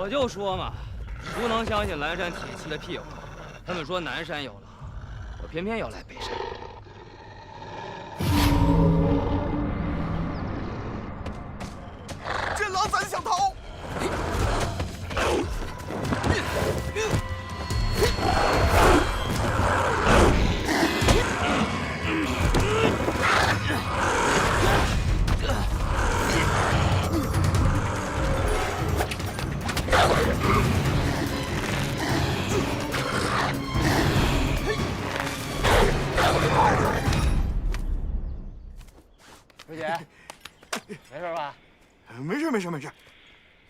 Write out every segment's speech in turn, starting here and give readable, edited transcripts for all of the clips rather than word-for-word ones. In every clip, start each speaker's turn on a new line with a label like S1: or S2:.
S1: 我就说嘛，不能相信蓝山铁骑的屁话。他们说南山有狼，我偏偏要来北山。
S2: 这狼咱想逃。
S1: 师姐，没事吧？
S2: 没事。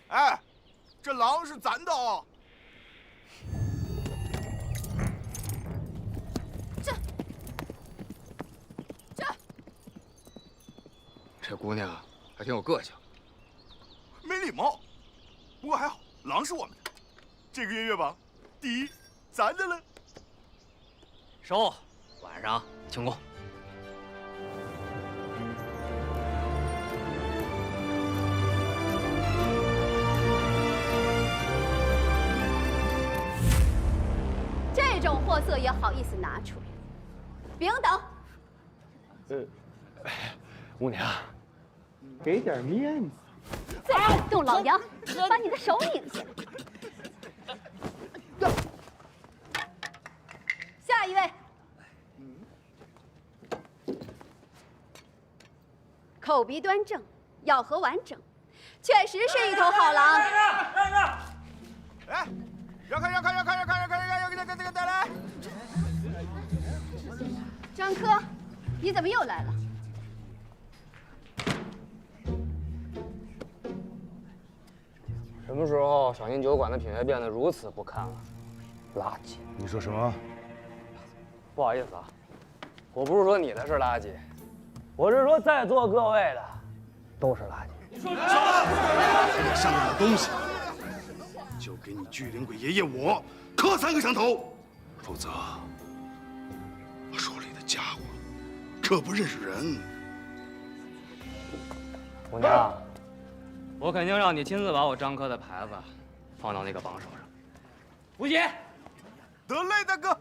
S2: 哎，这狼是咱的哦。
S1: 这姑娘还挺有个性。
S2: 没礼貌。不过还好，狼是我们的。这个月月榜第一，咱的了。
S1: 收，晚上庆功。
S3: 这种货色也好意思拿出来？丙等，
S4: 姑娘，给点面子。
S3: 再敢动老杨，把你的手拧下来。下一位，口鼻端正，咬合完整，确实是一头好狼。
S2: 让开！哎，让开！带来。
S3: 张科，你怎么又来了？
S1: 什么时候小宁酒馆的品味变得如此不堪了？垃圾！
S4: 你说什么？
S1: 不好意思啊，我不是说你的是垃圾，我是说在座各位的都是垃圾。你说
S4: 上面的东西，就给你巨灵鬼爷爷我磕3个响头，否则我手里的家伙可不认识人。
S1: 姑娘，我肯定让你亲自把我张科的牌子放到那个榜首上。吴姐，
S2: 得嘞，大哥。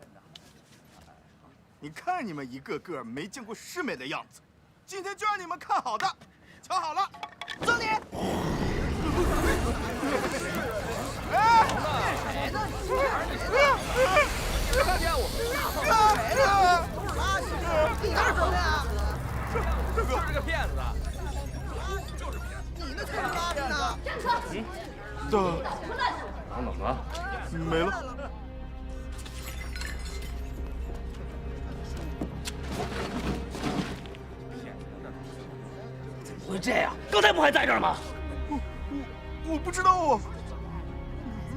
S2: 你看你们一个个没见过世面的样子，今天就让你们看好的，瞧好了，走你！哎！
S5: 看见我们大炮谁了？都是垃圾！你哪整的呀？就是个骗子。就是骗子。你那才是垃圾呢！
S3: 张科，
S1: 狼怎么了？
S2: 没了。
S1: 怎么会这样？刚才不还在这儿吗？
S2: 我不知道啊，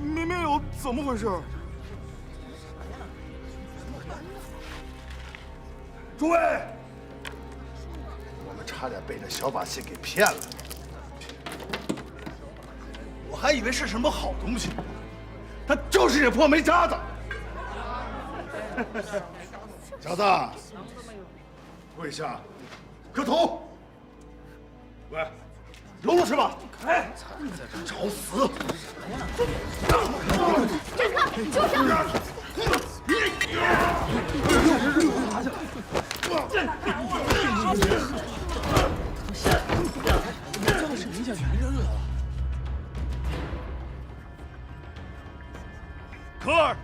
S2: 明明有，怎么回事？
S4: 诸位，我们差点被这小把戏给骗了。我还以为是什么好东西，它就是这破煤渣子。小子，跪下，磕头。喂，搂搂是吧？哎，你在这找死！
S3: 张科，住手！
S4: 科尔，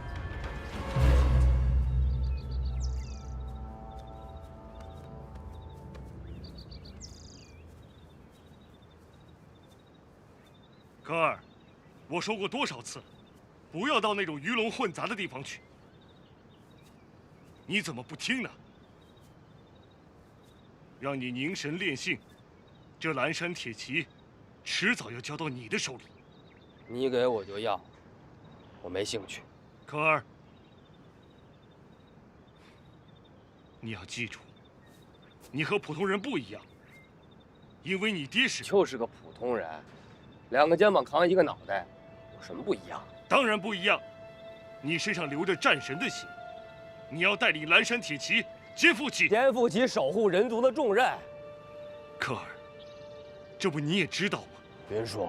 S6: 科尔，我说过多少次，不要到那种鱼龙混杂的地方去。你怎么不听呢？让你凝神练性，这蓝山铁骑，迟早要交到你的手里。
S1: 你给我就要，我没兴趣。
S6: 科尔，你要记住，你和普通人不一样，因为你爹是
S1: 就是个普通人，2个肩膀扛1个脑袋，有什么不一样？
S6: 当然不一样，你身上流着战神的血，你要带领蓝山铁骑肩负起
S1: 守护人族的重任。
S6: 科尔，这不你也知道吗？
S1: 云叔，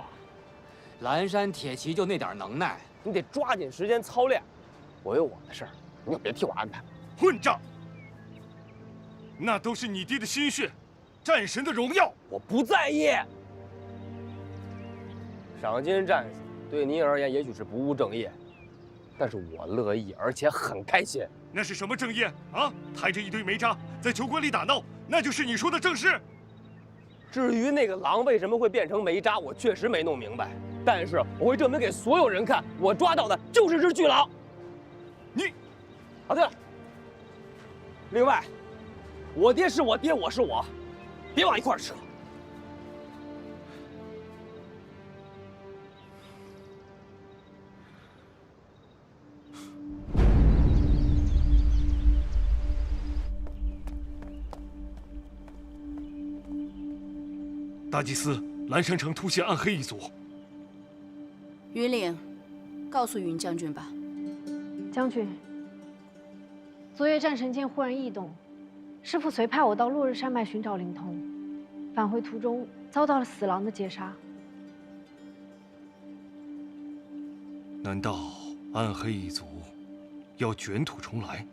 S1: 蓝山铁骑就那点能耐，你得抓紧时间操练。我有我的事儿，你就别替我安排了。
S6: 混账！那都是你爹的心血，战神的荣耀。
S1: 我不在意。赏金战死对你而言也许是不务正业，但是我乐意，而且很开心。
S6: 那是什么正业啊？抬着一堆煤渣在酒馆里打闹，那就是你说的正事。
S1: 至于那个狼为什么会变成煤渣，我确实没弄明白。但是我会证明给所有人看，我抓到的就是只巨狼。
S6: 你，
S1: 啊对了，另外，我爹是我爹，我是我，别往一块儿扯。
S6: 大祭司，蓝山城突袭暗黑一族。
S3: 云岭，告诉云将军吧。
S7: 将军，昨夜战神剑忽然异动，师父随派我到落日山脉寻找灵通，返回途中遭到了死狼的截杀。
S6: 难道暗黑一族要卷土重来？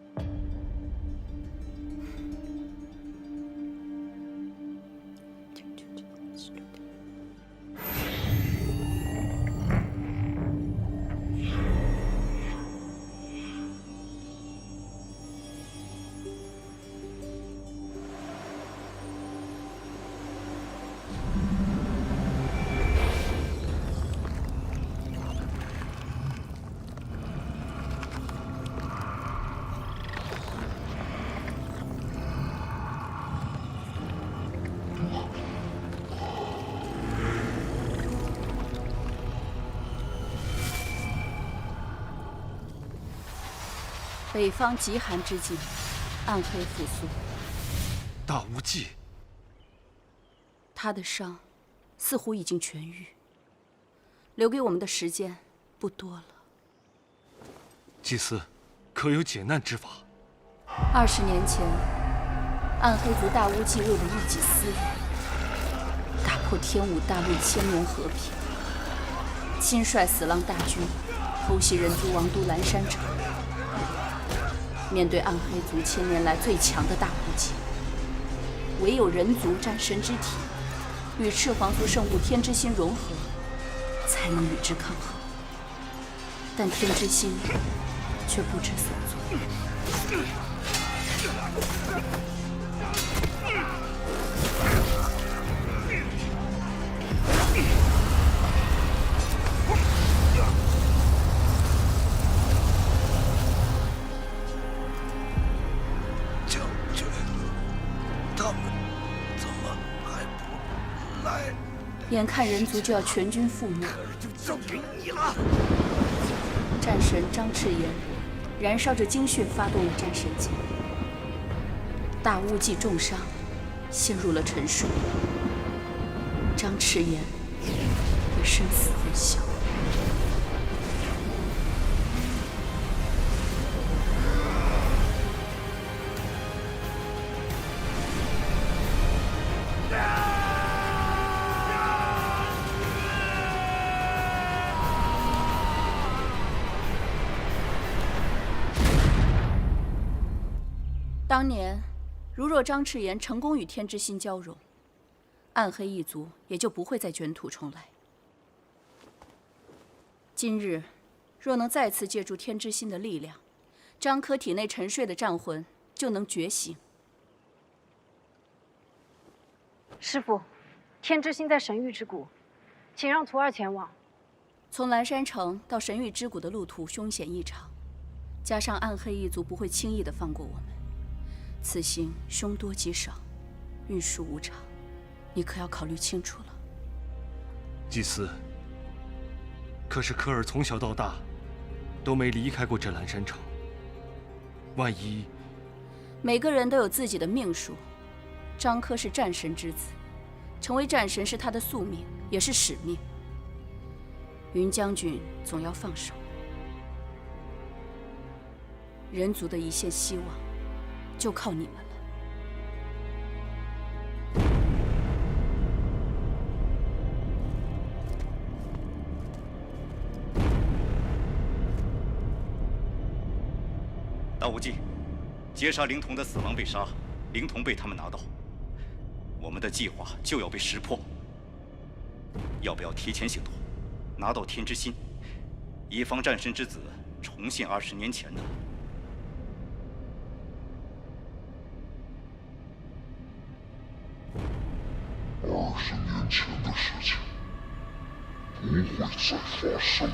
S3: 北方极寒之际，暗黑复苏。
S6: 大无忌，
S3: 他的伤似乎已经痊愈，留给我们的时间不多了。
S6: 祭司，可有解难之法
S3: ？20年前，暗黑族大巫忌为了一己私利，打破天武大陆1000年和平，亲率死狼大军偷袭人族王都蓝山城。面对暗黑族1000年来最强的大巫忌，唯有人族战神之体与赤黄族圣物天之心融合，才能与之抗衡。但天之心却不知所措。眼看人族就要全军覆没，
S4: 就交给你了。
S3: 战神张赤炎燃烧着精血发动了战神剑，大巫忌重伤，陷入了沉睡。张赤炎也生死未晓。当年，如若张赤炎成功与天之心交融，暗黑一族也就不会再卷土重来。今日，若能再次借助天之心的力量，张科体内沉睡的战魂就能觉醒。
S7: 师父，天之心在神域之谷，请让徒儿前往。
S3: 从蓝山城到神域之谷的路途凶险异常，加上暗黑一族不会轻易地放过我们。此行凶多吉少，运输无常，你可要考虑清楚了。
S6: 祭司，可是科尔从小到大都没离开过这蓝山城，万一……
S3: 每个人都有自己的命数，张科是战神之子，成为战神是他的宿命，也是使命。云将军总要放手，人族的一线希望就靠你们了。
S8: 大无忌，劫杀灵童的死狼被杀，灵童被他们拿到，我们的计划就要被识破。要不要提前行动，拿到天之心，以防战神之子重现20年前呢？
S9: 20年前的事情不会再发生了。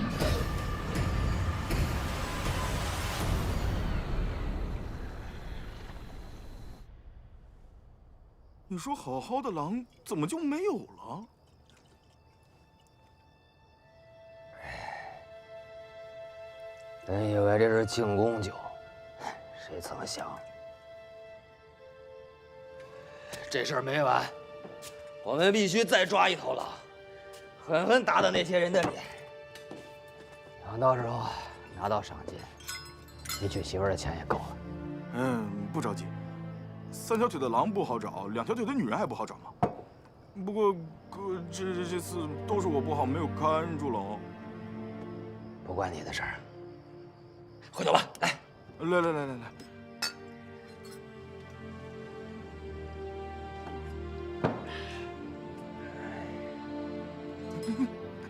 S2: 你说好好的狼怎么就没有了？
S1: 本以为这是庆功酒，谁曾想这事儿没完。 我们必须再抓一头狼，狠狠打打那些人的脸。等到时候拿到赏金，你娶媳妇儿的钱也够了。
S2: 不着急。3条腿的狼不好找，2条腿的女人还不好找吗？不过哥，这次都是我不好，没有看住了。
S1: 不关你的事儿。喝酒吧，来，
S2: 来。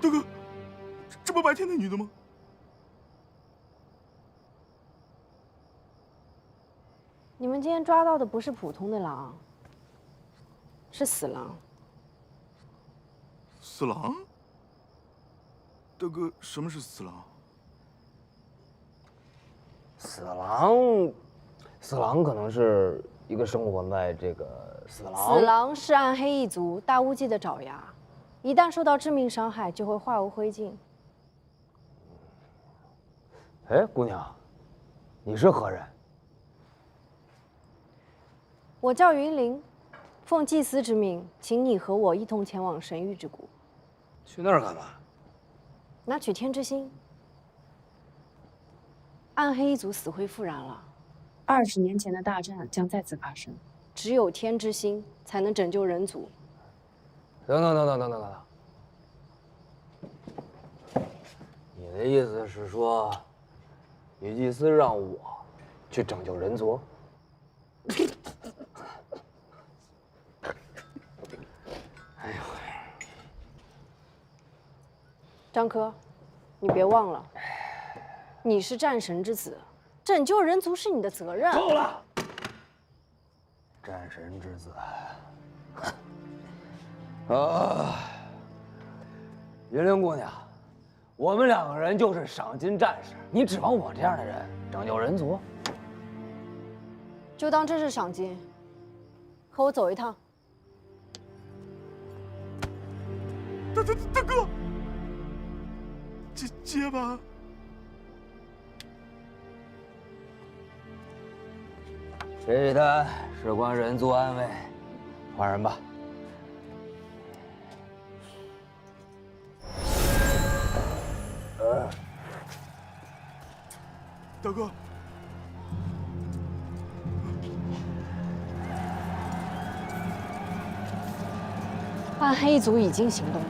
S2: 大哥，这不白天那女的吗？
S7: 你们今天抓到的不是普通的狼，是死狼。
S2: 死狼？大哥，什么是死狼？
S1: 死狼可能是一个生活在这个死
S7: 狼是暗黑一族大巫祭的爪牙。 一旦受到致命伤害，就会化为灰烬。
S1: 哎，姑娘，你是何人？
S7: 我叫云灵，奉祭司之命，请你和我一同前往神域之谷。
S1: 去那儿干嘛？
S7: 拿取天之心。暗黑一族死灰复燃了，20年前的大战将再次发生。只有天之心才能拯救人族。
S1: 等，你的意思是说，女祭司让我去拯救人族？哎呦！
S7: 张科，你别忘了，你是战神之子，拯救人族是你的责任。
S1: 够了！战神之子。 云灵姑娘，我们2个人就是赏金战士，你指望我这样的人拯救人族？
S7: 就当这是赏金，和我走一趟。
S2: 大哥，结巴。
S1: 这一单事关人族安危，换人吧。
S2: 大哥，
S7: 暗黑一族已经行动了，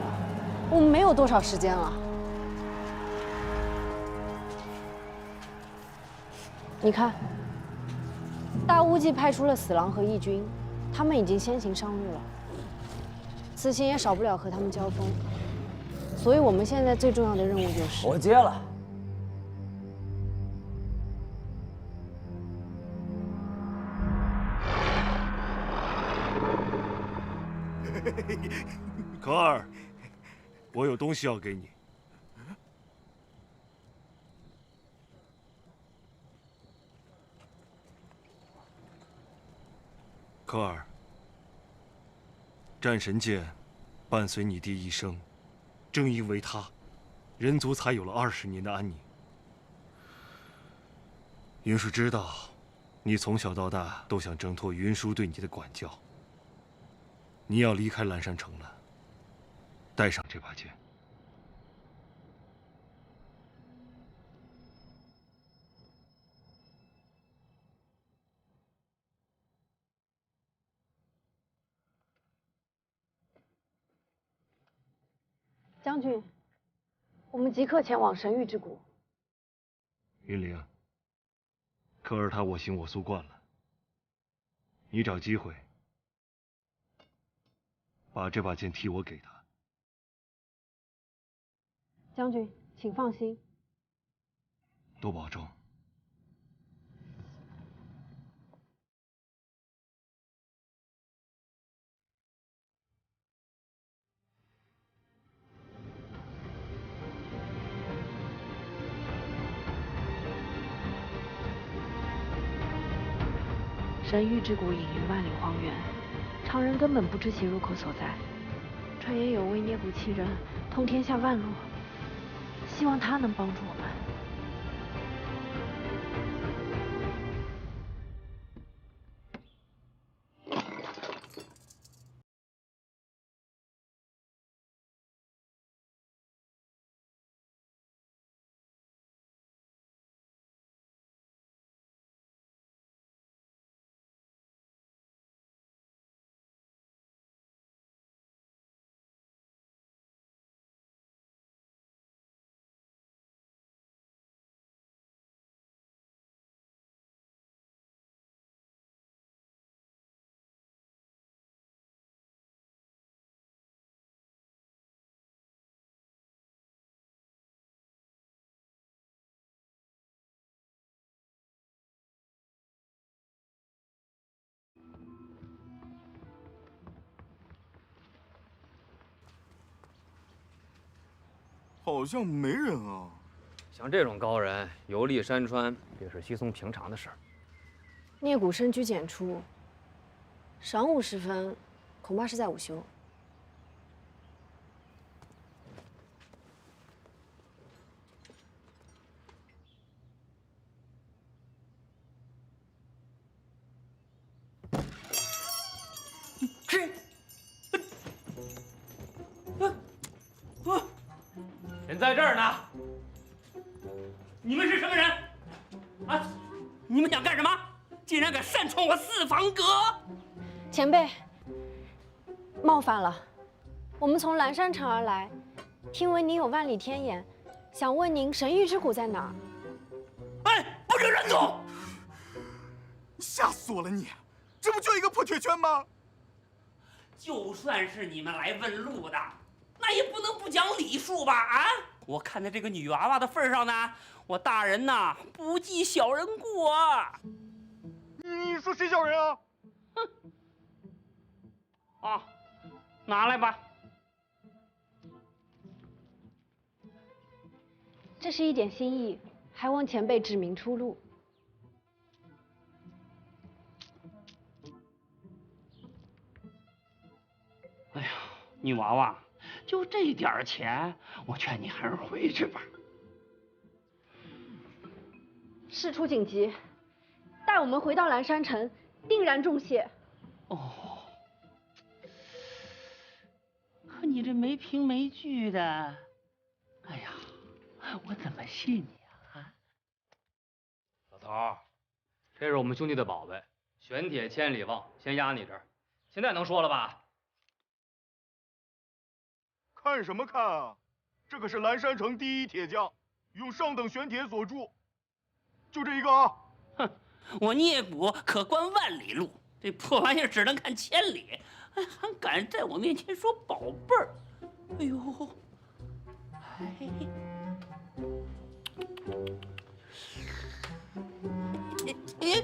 S7: 我们没有多少时间了。你看，大巫祭派出了死狼和义军，他们已经先行上路了。此行也少不了和他们交锋，所以我们现在最重要的任务就是
S1: 我接了。
S6: 可儿，我有东西要给你。可儿，战神剑伴随你弟一生，正因为它，人族才有了20年的安宁。云舒知道，你从小到大都想挣脱云舒对你的管教。 你要离开蓝山城了，带上这把剑。
S7: 将军，我们即刻前往神域之谷。
S6: 云灵，可儿他我行我素惯了，你找机会把这把剑替我给他。
S7: 将军，请放心。
S6: 多保重。
S7: 神域之谷隐于万里荒原，常人根本不知其入口所在。传言有位涅骨奇人，通天下万路，希望他能帮助我们。
S2: 好像没人啊。
S10: 像这种高人游历山川，也是稀松平常的事儿。
S7: 聂谷深居简出，晌午时分，恐怕是在午休。
S10: 人在这儿呢。你们是什么人？啊！你们想干什么？竟然敢擅闯我四房阁！
S7: 前辈，冒犯了。我们从蓝山城而来，听闻您有万里天眼，想问您神域之谷在哪儿？
S10: 哎，不准乱动！
S2: 吓死我了你！这不就一个破铁圈吗？
S10: 就算是你们来问路的，那也不能不讲礼数吧？啊！我看在这个女娃娃的份上呢，我大人呐不计小人过啊！
S2: 你说谁小人啊？
S10: 哼！啊，拿来吧。
S7: 这是一点心意，还望前辈指明出路。
S10: 哎呀，女娃娃，就这点钱，我劝你还是回去吧。
S7: 事出紧急，带我们回到蓝山城，定然重谢。
S10: 哦，可你这没凭没据的，哎呀，我怎么信你啊？老头，这是我们兄弟的宝贝，玄铁千里望，先压你这儿，现在能说了吧？
S2: 看什么看啊？这可是蓝山城第一铁匠，用上等玄铁所铸，就这一个啊！
S10: 哼，我聂谷可观万里路，这破玩意儿只能看千里，还敢在我面前说宝贝儿？哎呦，哎，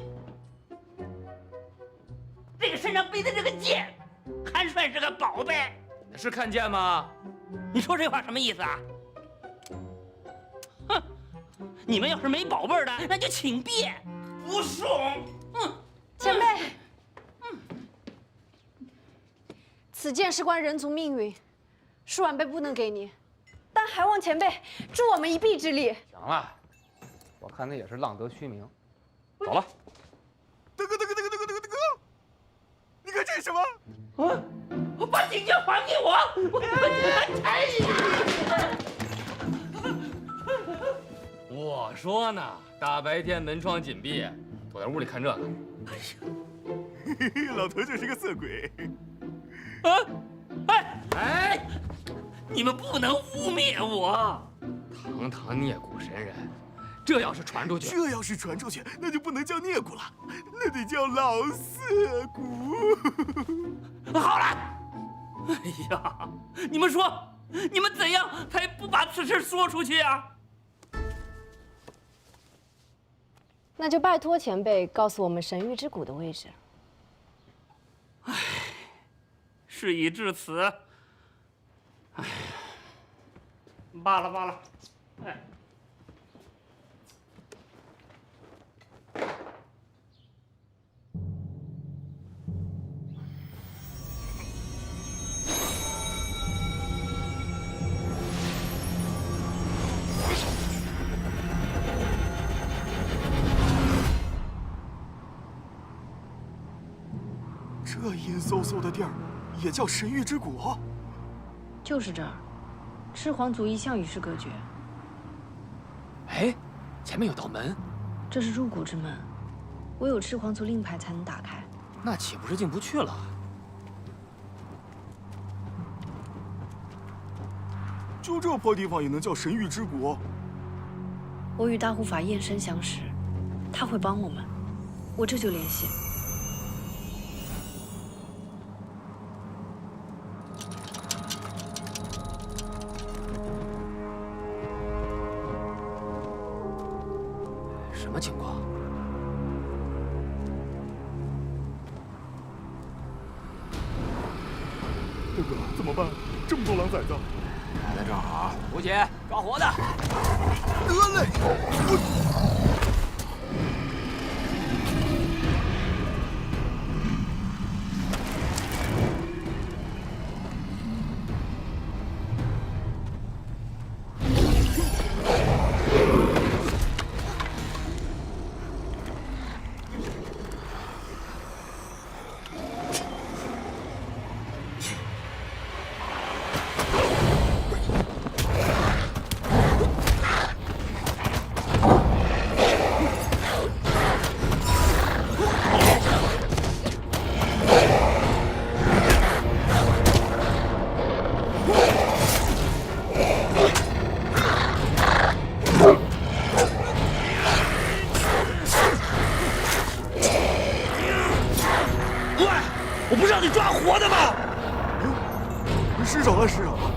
S10: 这个身上背的这个剑，还算是个宝贝。是看剑吗？你说这话什么意思啊？哼！你们要是没宝贝儿的，那就请便，不送。
S7: 前辈，此剑事关人族命运，恕晚辈不能给你，但还望前辈助我们一臂之力。
S10: 行了，我看他也是浪得虚名。走了。
S2: 大哥，你看这是什么？
S10: 啊！把锦缎还给我！我说呢，大白天门窗紧闭，躲在屋里看这个。
S2: 老头就是个色鬼。
S10: 哎！你们不能污蔑我！堂堂聂谷神人，这要是传出去，
S2: 那就不能叫聂骨了，那得叫老色骨。
S10: 好了，哎呀，你们说，你们怎样才不把此事说出去啊？
S7: 那就拜托前辈告诉我们神域之谷的位置。
S10: 唉，事已至此，唉，罢了罢了，哎。
S2: 这阴飕飕的地儿，也叫神域之谷？
S7: 就是这儿，赤皇族一向与世隔绝。
S10: 哎，前面有道门，
S7: 这是入谷之门，唯有赤皇族令牌才能打开。
S10: 那岂不是进不去了？
S2: 就这破地方也能叫神域之谷？
S7: 我与大护法燕生相识，他会帮我们，我这就联系。
S10: 什么情况？
S2: 哥哥，怎么办？这么多狼崽子！
S1: 来的正好，吴姐抓活的。
S2: 得嘞！
S10: 我不是让你抓活的吗？
S2: 失手了，失手了！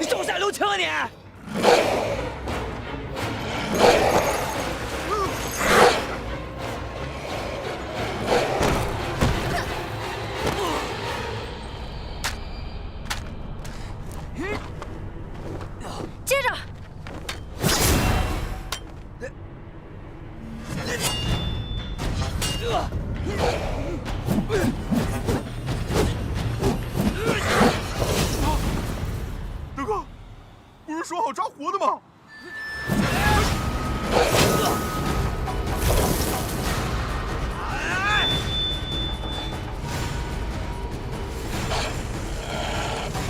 S10: 你手下留情啊你！
S7: 接着，
S2: 大哥，不是说好抓活的吗？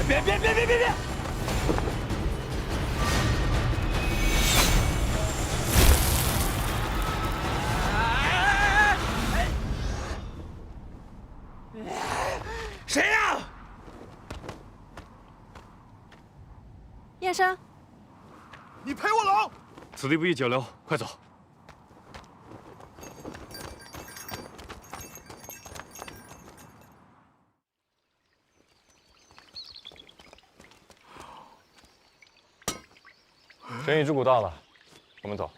S10: 别！谁呀？
S7: 燕生，
S2: 你陪我老。
S6: 此地不宜久留，快走。
S11: 神域之谷到了，我们走。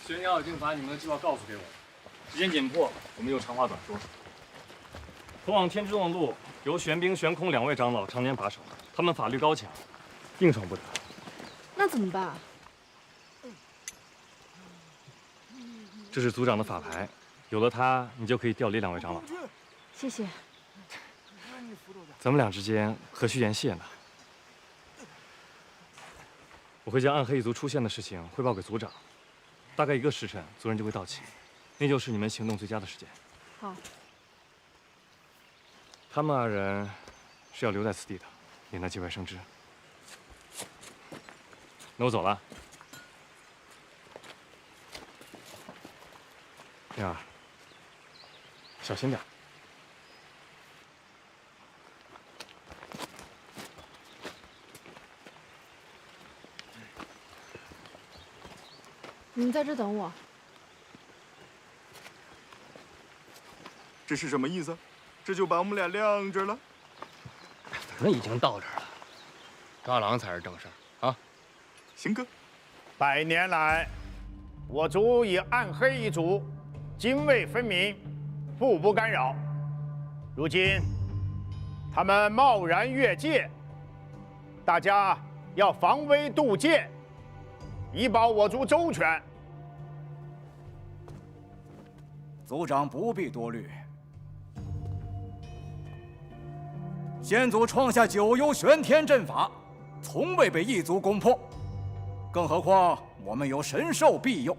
S12: 玄鸟已经把你们的计划告诉给我了，时间紧迫，我们就长话短说。通往天之洞的路由玄冰、玄空2位长老常年把守，他们法律高强，硬闯不得。
S7: 那怎么办？
S12: 这是族长的法牌，有了它，你就可以调离2位长老。
S7: 谢谢。
S12: 咱们俩之间何须言谢呢？我会将暗黑一族出现的事情汇报给族长，大概1个时辰，族人就会到齐，那就是你们行动最佳的时间。
S7: 好。
S12: 他们2人是要留在此地的，免得节外生枝。那我走了。燕儿，小心点。
S7: 你们在这等我。
S2: 这是什么意思？这就把我们俩晾着了？
S1: 反正已经到这儿了，抓狼才是正事儿啊！
S2: 行哥
S13: ，100年来，我族以暗黑一族泾渭分明，互不干扰。如今，他们贸然越界，大家要防微杜渐，以保我族周全。
S14: 族长不必多虑。先祖创下9幽玄天阵法，从未被异族攻破，更何况我们有神兽庇佑，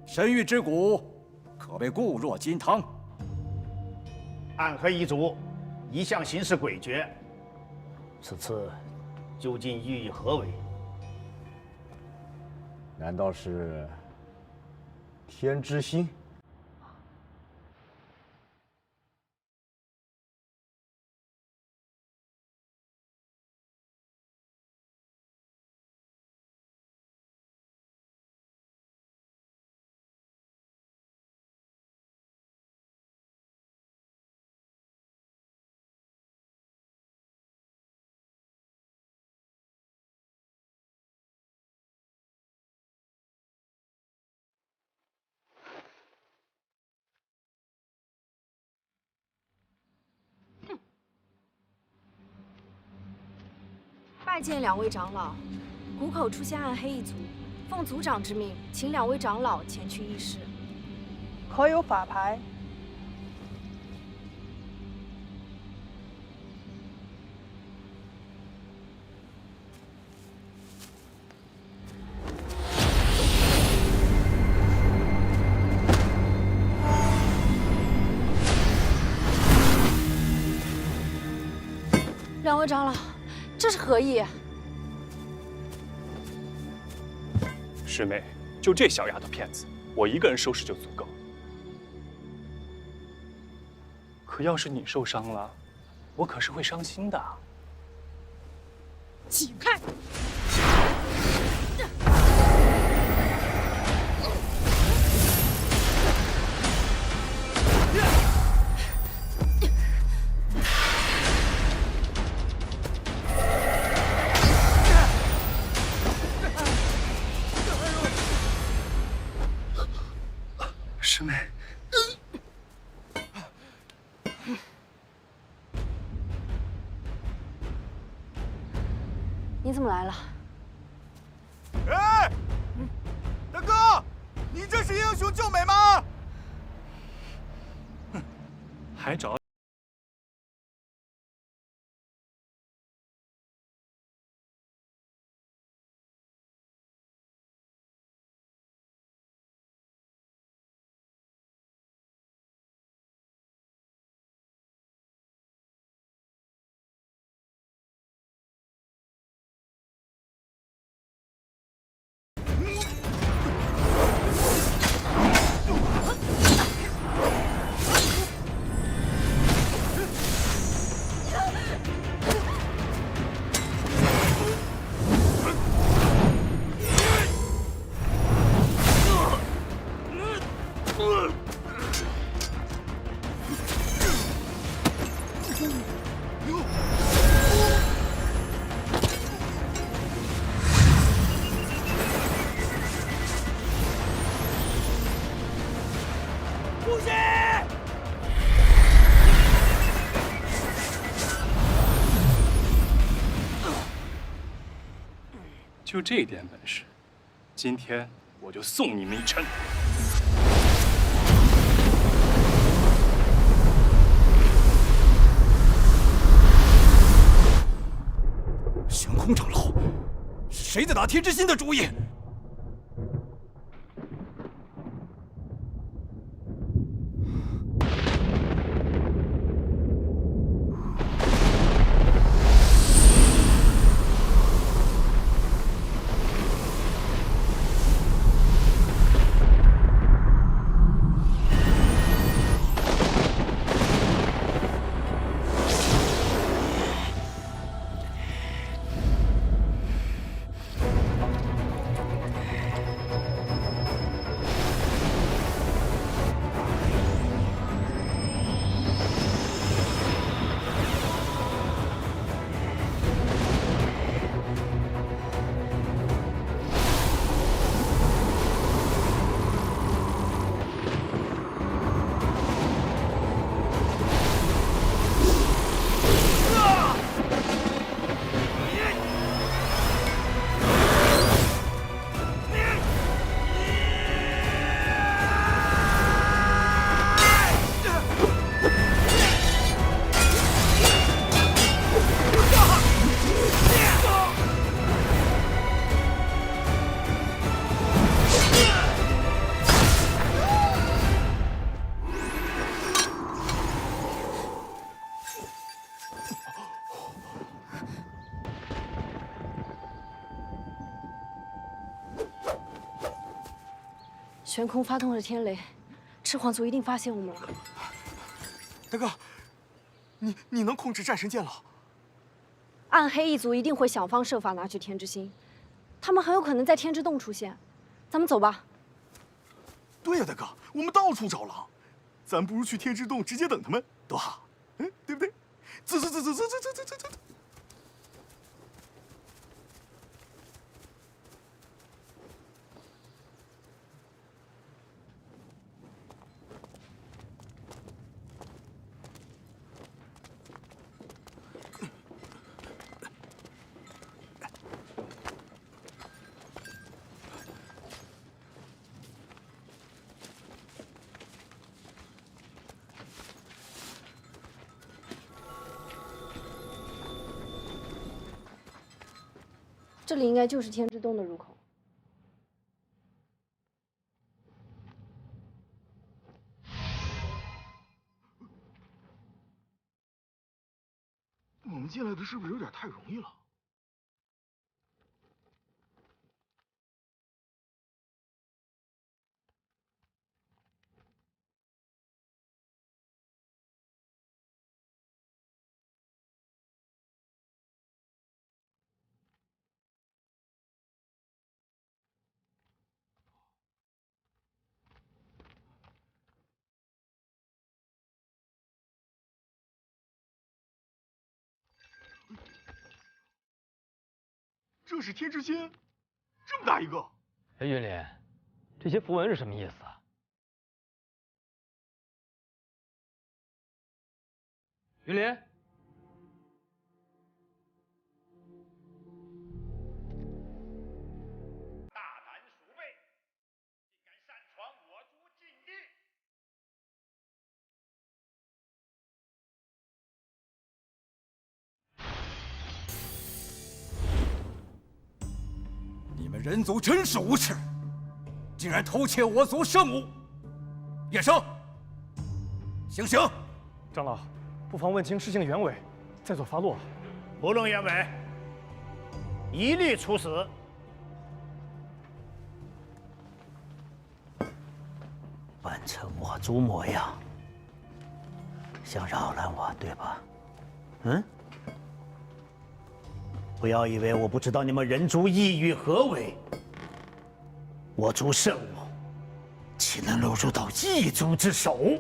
S14: 神域之骨可谓固若金汤。
S13: 暗黑一族一向行事诡谲，此次究竟意欲何为？
S15: 难道是天之心？
S7: 拜见2位长老，谷口出现暗黑一族，奉族长之命，请2位长老前去议事。
S16: 可有法牌？
S7: 两位长老，这是何意？
S11: 师妹，就这小丫头片子，我一个人收拾就足够。可要是你受伤了，我可是会伤心的。
S7: 起开！
S11: 师妹，
S7: 你怎么来了？
S2: 哎，大哥，你这是英雄救美吗？
S11: 还找？
S2: 不行！
S11: 就这点本事，今天我就送你们一程。
S14: 玄空长老，谁在打天之心的主意？
S7: 悬空发动了天雷，赤皇族一定发现我们了。
S2: 大哥，你能控制战神剑了？
S7: 暗黑一族一定会想方设法拿取天之心，他们很有可能在天之洞出现。咱们走吧。
S2: 对呀，大哥，我们到处找狼，咱不如去天之洞直接等他们，多好，对不对？走。
S7: 这里应该就是天之洞的入口。
S2: 我们进来的是不是有点太容易了？这是天之心，这么大一个。
S10: 哎，云林，这些符文是什么意思啊？云林，
S13: 大胆鼠辈，竟敢擅闯我族禁地！
S14: 你们人族真是无耻，竟然偷窃我族圣物！叶生，行刑！
S12: 长老，不妨问清事情的原委，再做发落。
S13: 不论原委，一律处死。
S17: 扮成我族模样，想扰乱我，对吧？不要以为我不知道你们人族意欲何为。我族圣物，岂能落入到异族之手？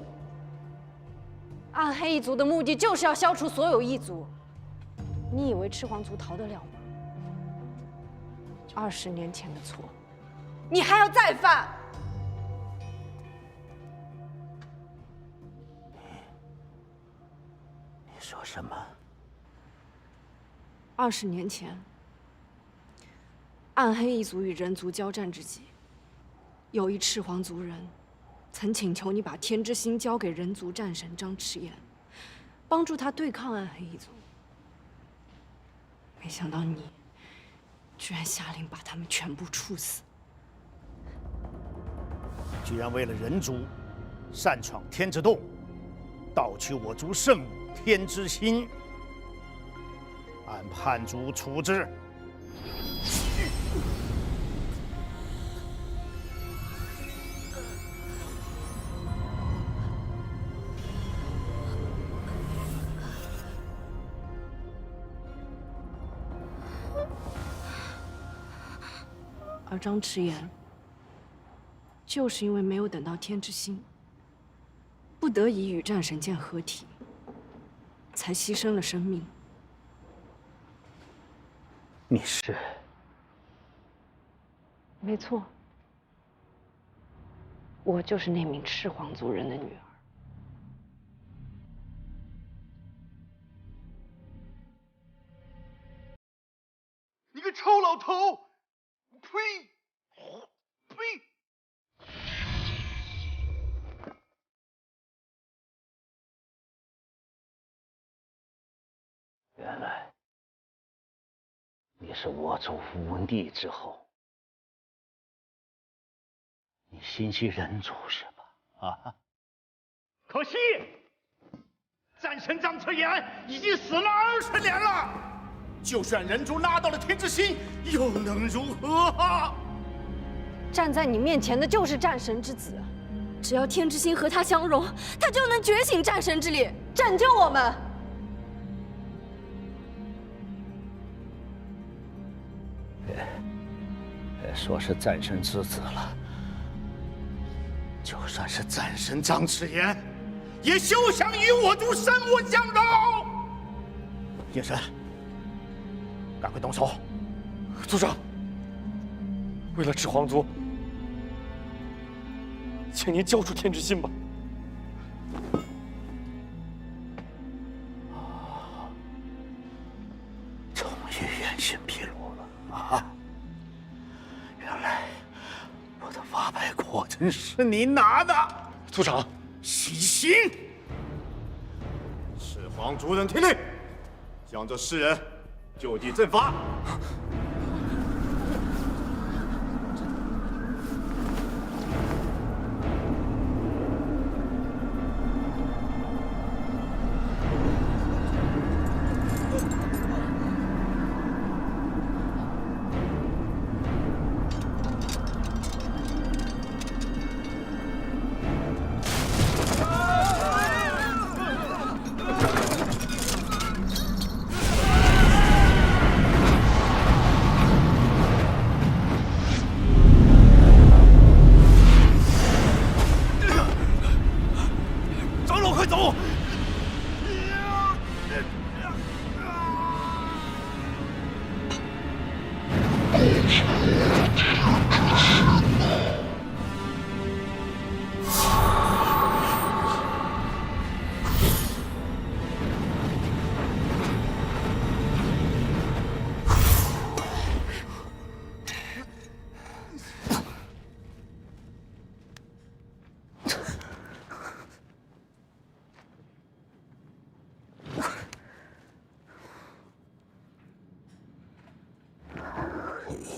S7: 暗黑一族的目的就是要消除所有异族。你以为赤皇族逃得了吗？20年前的错，你还要再犯？
S17: 你说什么
S7: ？20年前，暗黑一族与人族交战之际，有一赤皇族人曾请求你把天之心交给人族战神张赤炎，帮助他对抗暗黑一族。没想到你居然下令把他们全部处死。
S13: 居然为了人族，擅闯天之洞，盗取我族圣物天之心，按叛族处置。
S7: 而张赤炎就是因为没有等到天之心，不得已与战神剑合体，才牺牲了生命。
S17: 你是？
S7: 没错，我就是那名赤皇族人的女儿。
S2: 你个臭老头！呸！呸！
S17: 原来你是我族符文帝之后，你心系人族是吧？啊！
S13: 可惜，战神张赤炎已经死了20年了。就算人族拿到了天之心，又能如何？
S7: 站在你面前的就是战神之子，
S3: 只要天之心和他相融，他就能觉醒战神之力，
S7: 拯救我们。
S17: 别说是战神之子了，就算是战神张赤炎，也休想与我族生物相容。叶神，赶快动手！
S12: 族长，为了赤皇族，请您交出天之心吧。
S17: 终于原形毕露了啊！原来我的法牌果真是你拿的。
S12: 族长，
S17: 细心！
S2: 赤皇族人听令，将这4人就地正法。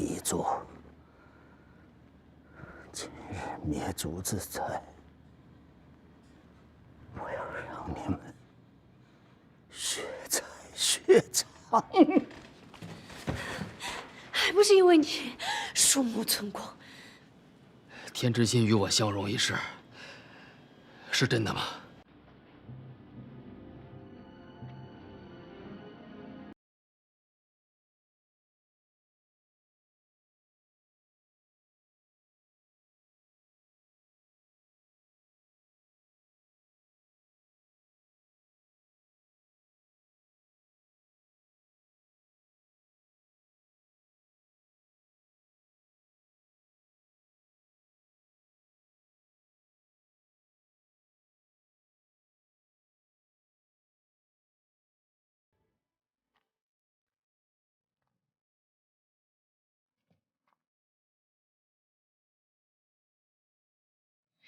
S17: 一族，今日灭族之灾，我要让你们血债血偿。
S3: 还不是因为你树木存光。
S1: 天之心与我相融一事，是真的吗？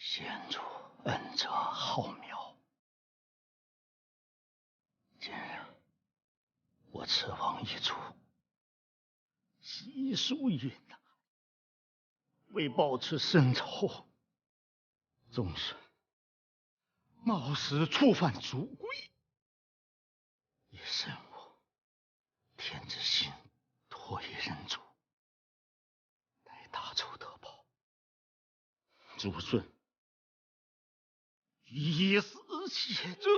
S17: 先祖恩泽浩渺，今日我赤王一族悉数遇难，为报此深仇，纵使冒死触犯族规，也慎我天之心托于人族，待大仇得报，族孙以死谢罪。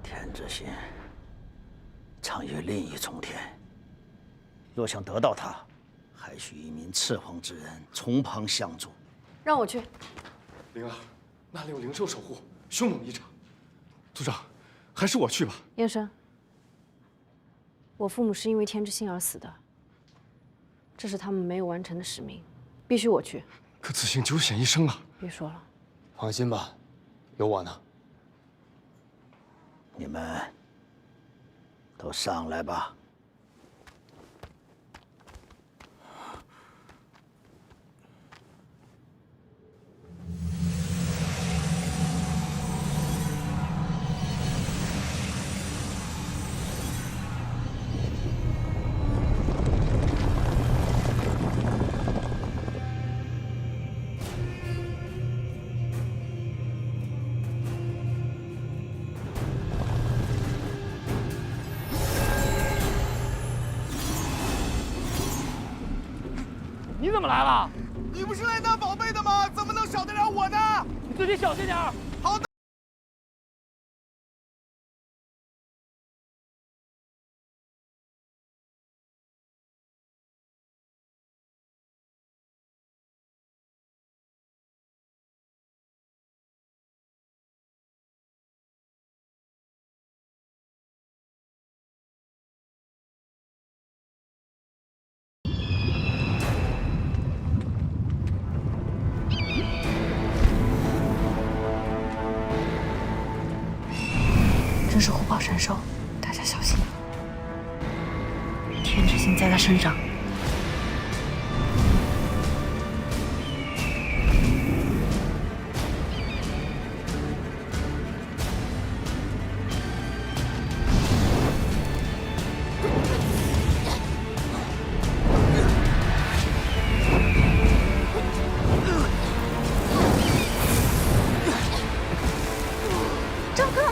S17: 天之心藏于另一重天。若想得到它，还需一名赤皇之人从旁相助。
S7: 让我去。
S12: 灵儿，那里有灵兽守护，凶猛异常。族长，还是我去吧。
S7: 燕生，我父母是因为天之心而死的，这是他们没有完成的使命，必须我去。
S12: 可此行9险1生啊！
S7: 别说了，
S1: 放心吧，有我呢。
S17: 你们都上来吧。
S10: 你怎么来了？
S2: 你不是来拿宝贝的吗？怎么能少得了我呢？
S10: 你自己小心点儿。
S2: 好的。
S3: 真是虎豹神兽，大家小心！天之心在他身上。
S5: 赵哥。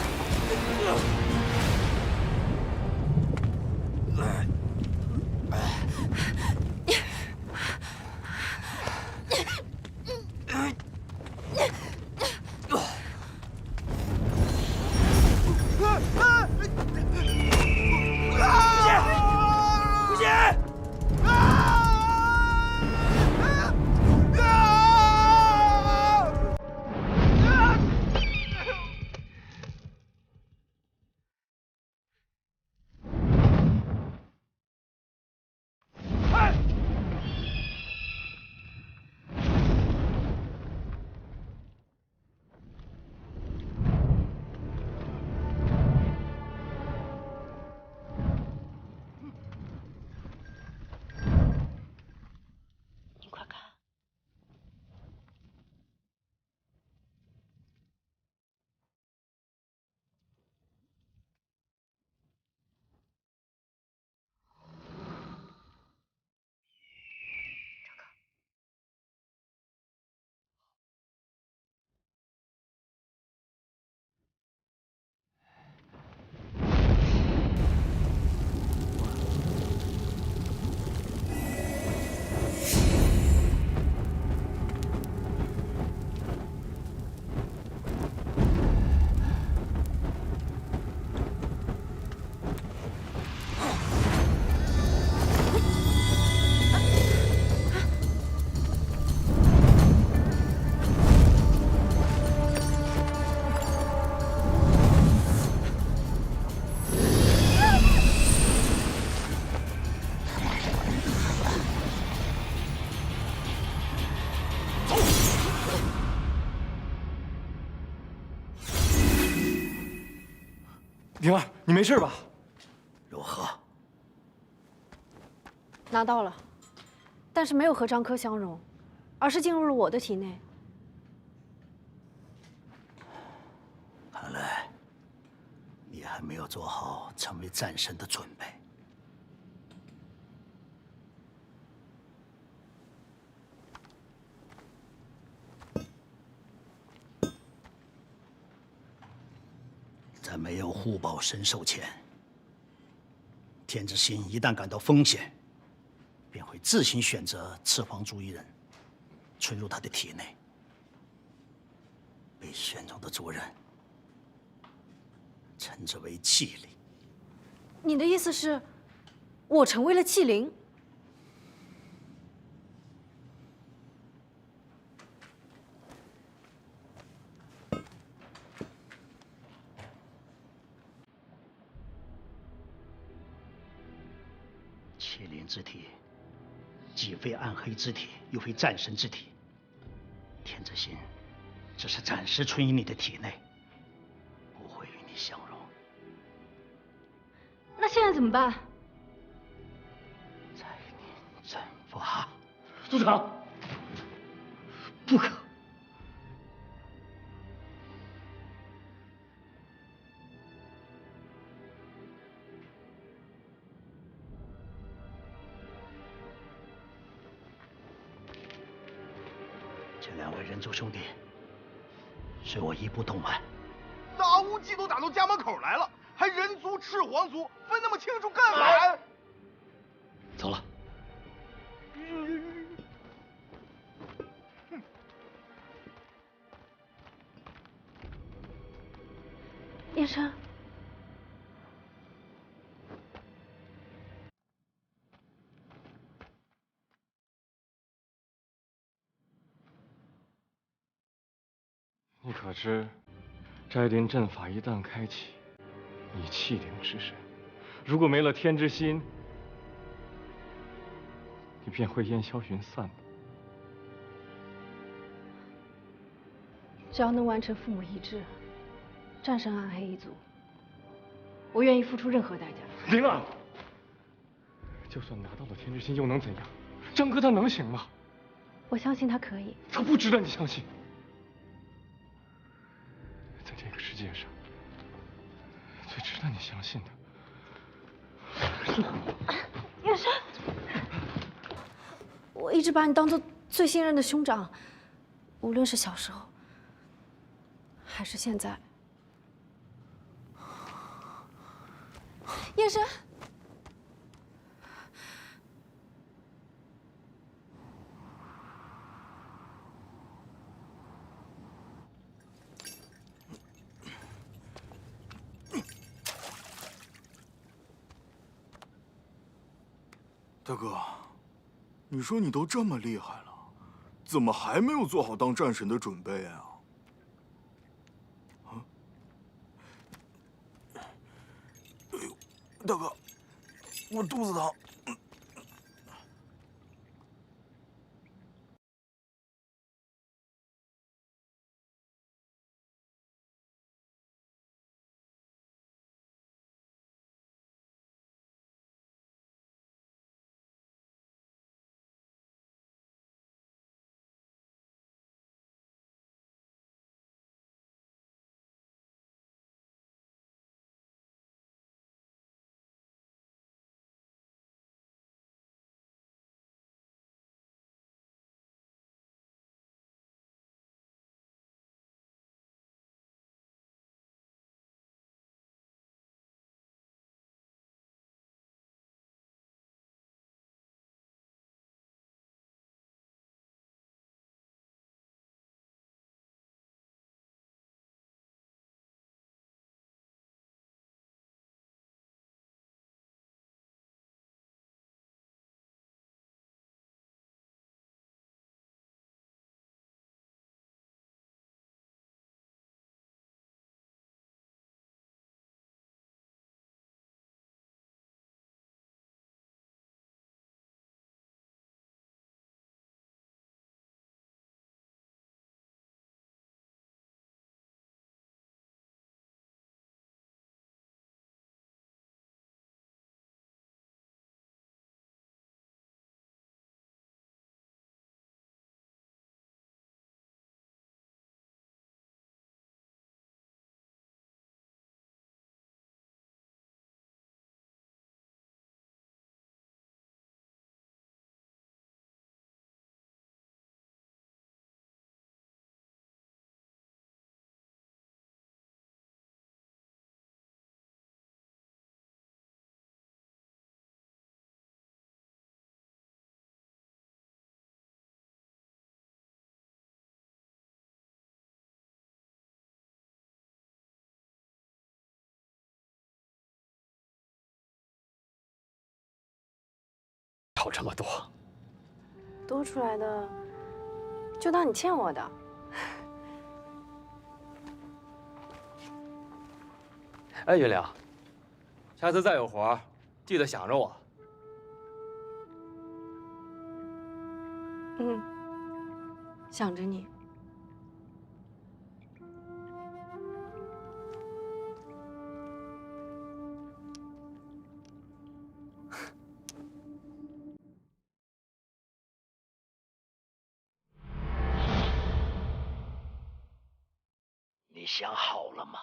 S12: 灵儿，你没事吧？
S17: 如何？
S7: 拿到了，但是没有和张科相融，而是进入了我的体内。
S17: 看来你还没有做好成为战神的准备。在没有护宝神兽前，天之心一旦感到风险，便会自行选择赤黄族一人，存入他的体内。被选中的族人，称之为器灵。
S7: 你的意思是，我成为了器灵？
S17: 器灵之体，既非暗黑之体，又非战神之体。天之心只是暂时存于你的体内，不会与你相融。
S7: 那现在怎么办？
S17: 再念阵法。
S12: 族长，
S17: 不可。这两位人族兄弟，随我一步东来。
S2: 大乌鸡都打到家门口来了，还人族、赤黄族分那么清楚干嘛？
S12: 走了。
S7: 叶生，
S12: 你可知，斋林阵法一旦开启，你气灵之身，如果没了天之心，你便会烟消云散的。
S7: 只要能完成父母遗志，战胜暗黑一族，我愿意付出任何代价。
S12: 灵儿，就算拿到了天之心，又能怎样？张哥他能行吗？
S7: 我相信他可以。
S12: 他不值得你相信。在这个世界上，最值得你相信的是我。
S7: 叶生，我一直把你当做最信任的兄长，无论是小时候，还是现在。叶生，
S2: 大哥，你说你都这么厉害了，怎么还没有做好当战神的准备啊？哎呦，大哥，我肚子疼。
S11: 吵这么多，
S7: 多出来的就当你欠我的。
S1: 哎，云良，下次再有活，记得想着我。
S7: 嗯，想着你。
S17: 你想好了吗？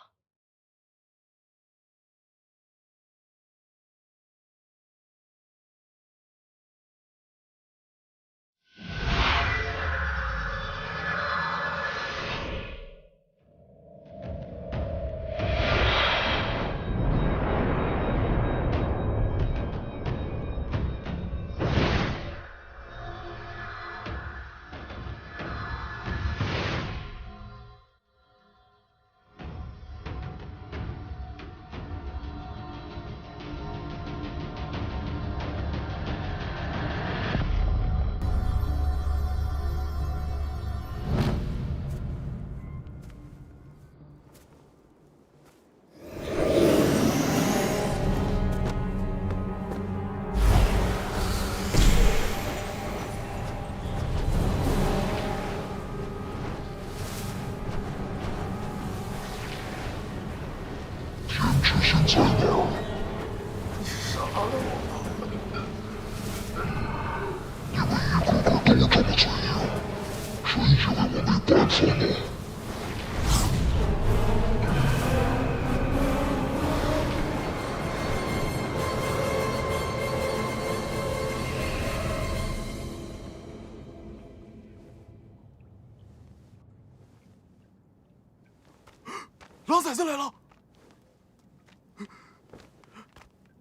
S2: 狼崽子来了！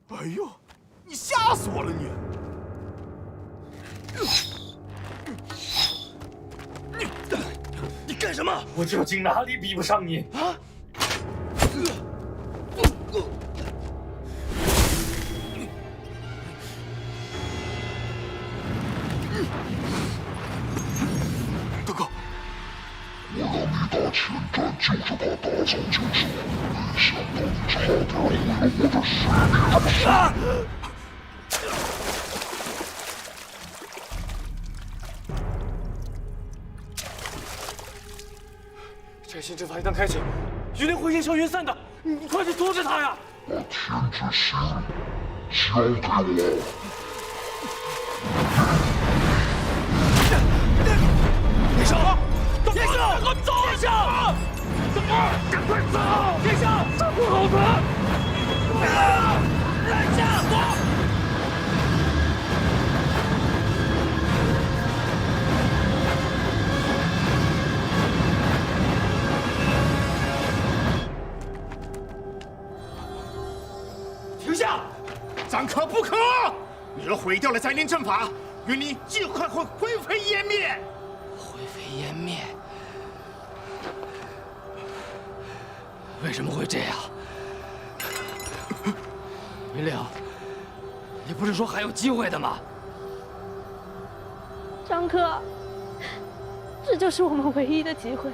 S2: 哎呦，你吓死我了你！
S12: 你干什么？我究竟哪里比不上你啊？
S2: 大哥，
S9: 我让你打前站，就是怕打草惊蛇，没想到你差点毁了我的水平。
S12: 摘星阵法一旦开启，雨灵会烟消云散的，你快去阻止他呀！
S9: 把天之心交给我。
S12: 天生，天生，给我走！天生，赶快走！天生，这不好的！来下走！
S13: 停下！暂可不可！你若毁掉了灾灵阵法，云林尽快会灰飞烟灭。
S1: 灰飞烟灭？为什么会这样？云岭，你不是说还有机会的吗？
S18: 张哥，这就是我们唯一的机会。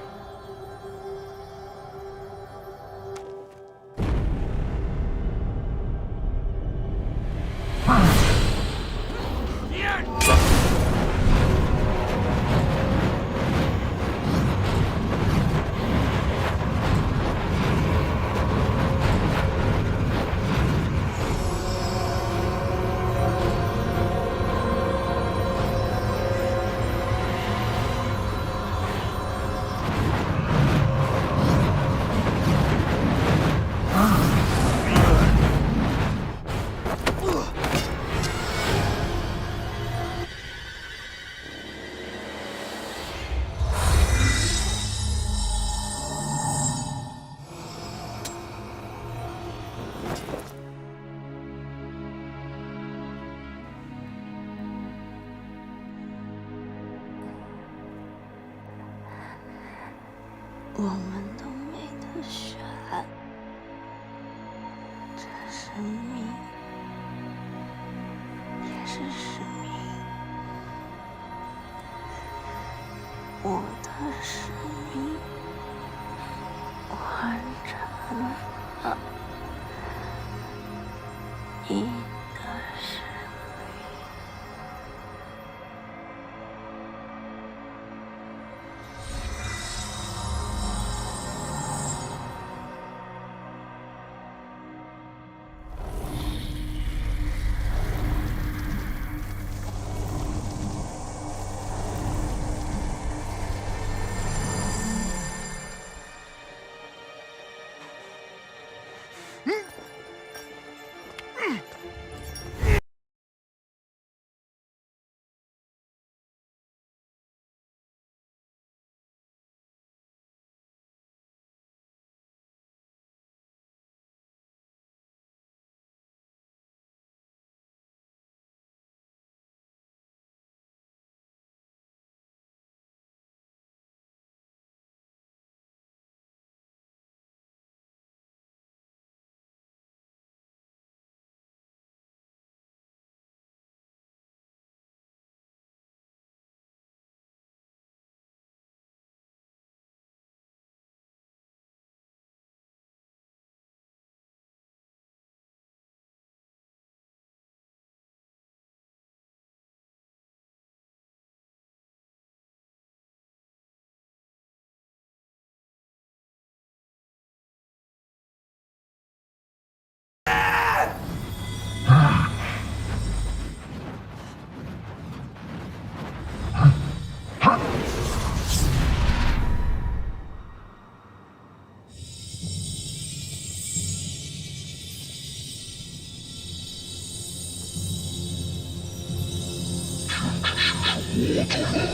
S19: 我们都没得选，这是命，也是使命。我的使命完成了，你的使
S9: 我的了。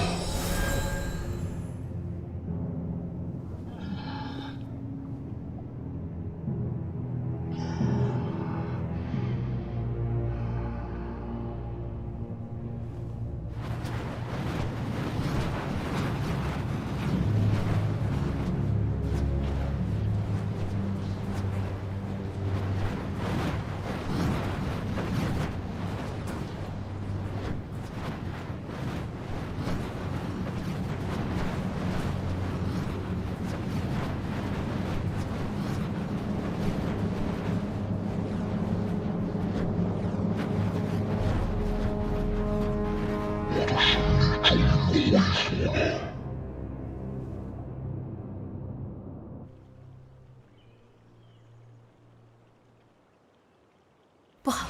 S9: 神力终于恢复了。
S3: 不好！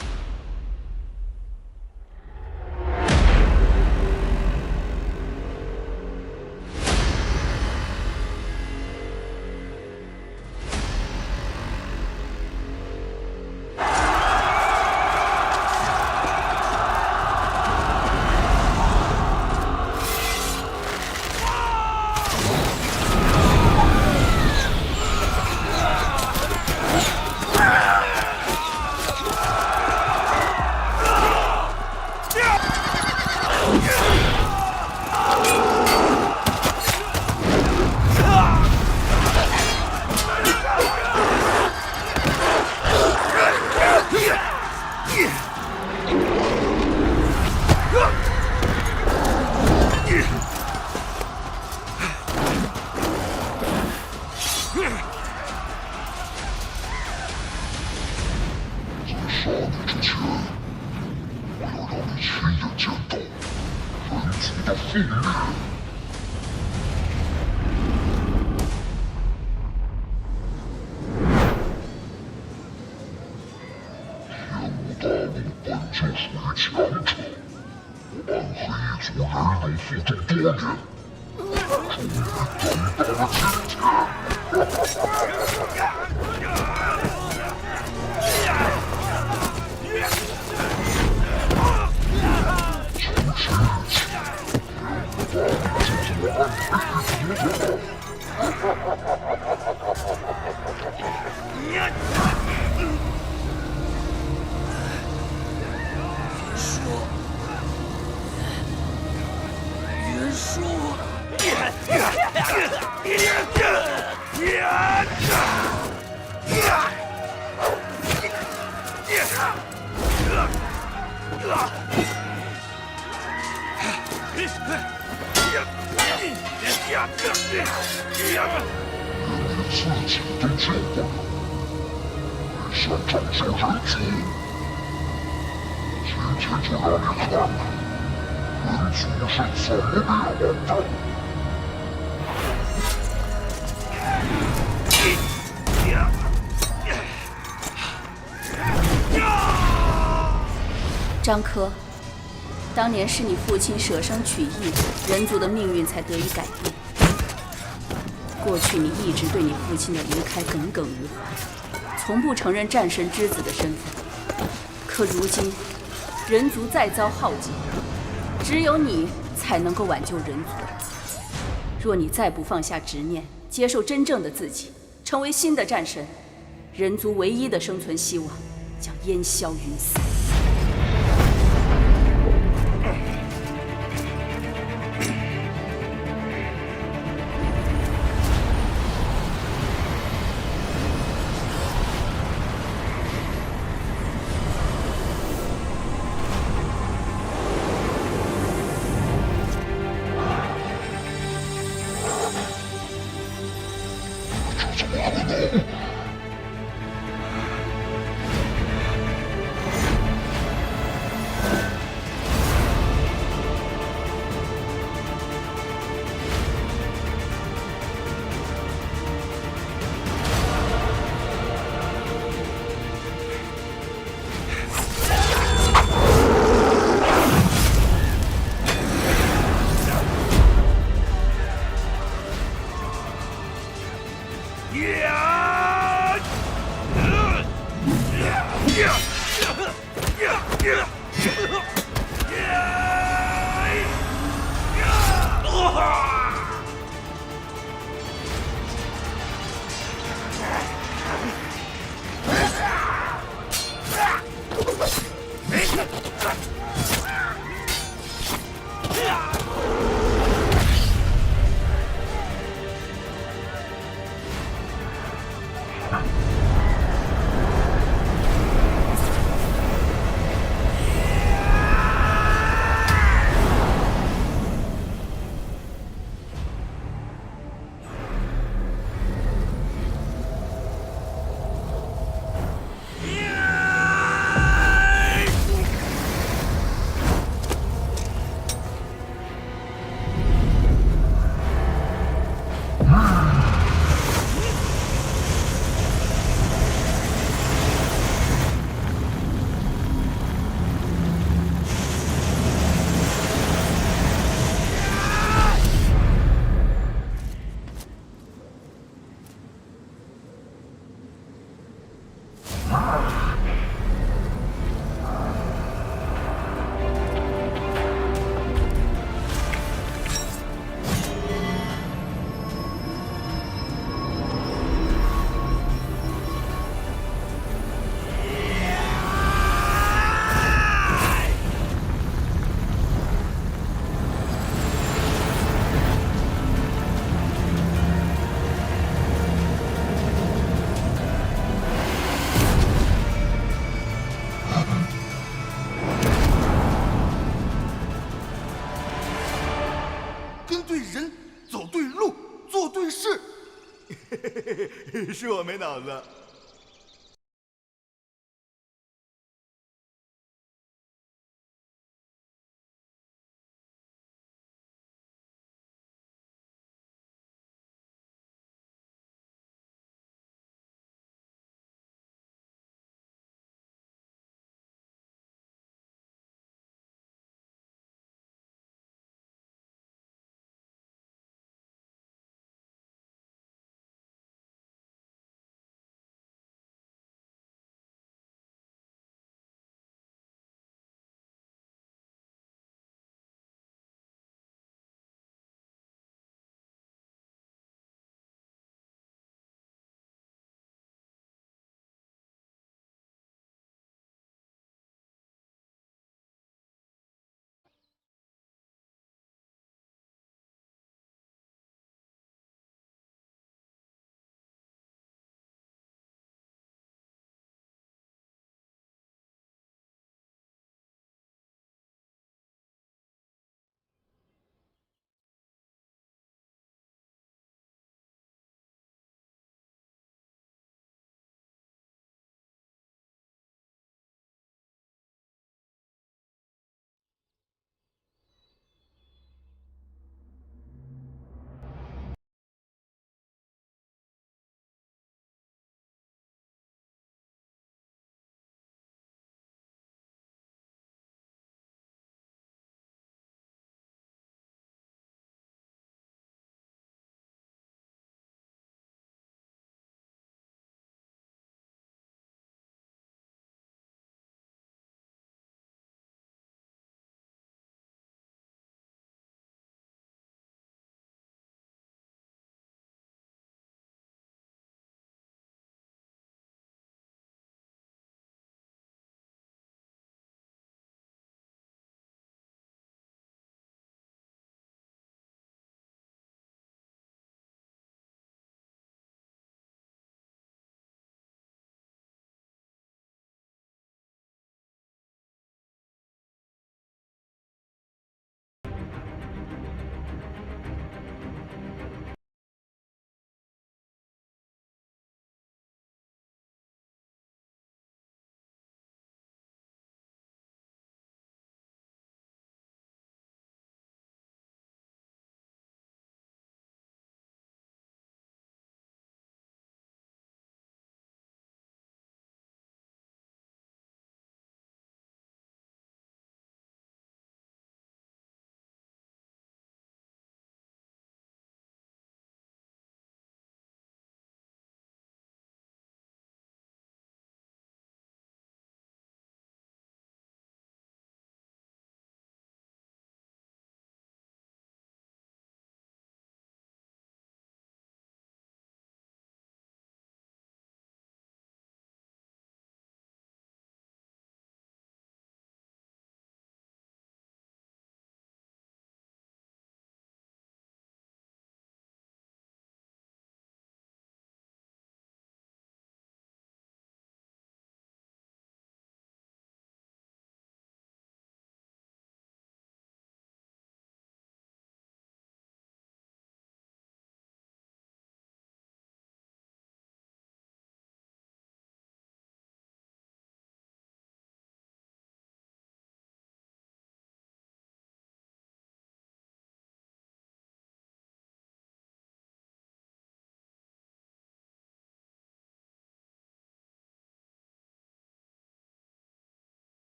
S3: 张科，当年是你父亲舍生取义，人族的命运才得以改变。过去你一直对你父亲的离开耿耿于怀，从不承认战神之子的身份。可如今，人族再遭浩劫，只有你才能够挽救人族。若你再不放下执念，接受真正的自己，成为新的战神，人族唯一的生存希望将烟消云散。
S2: 人，走对路，做对事。是我没脑子。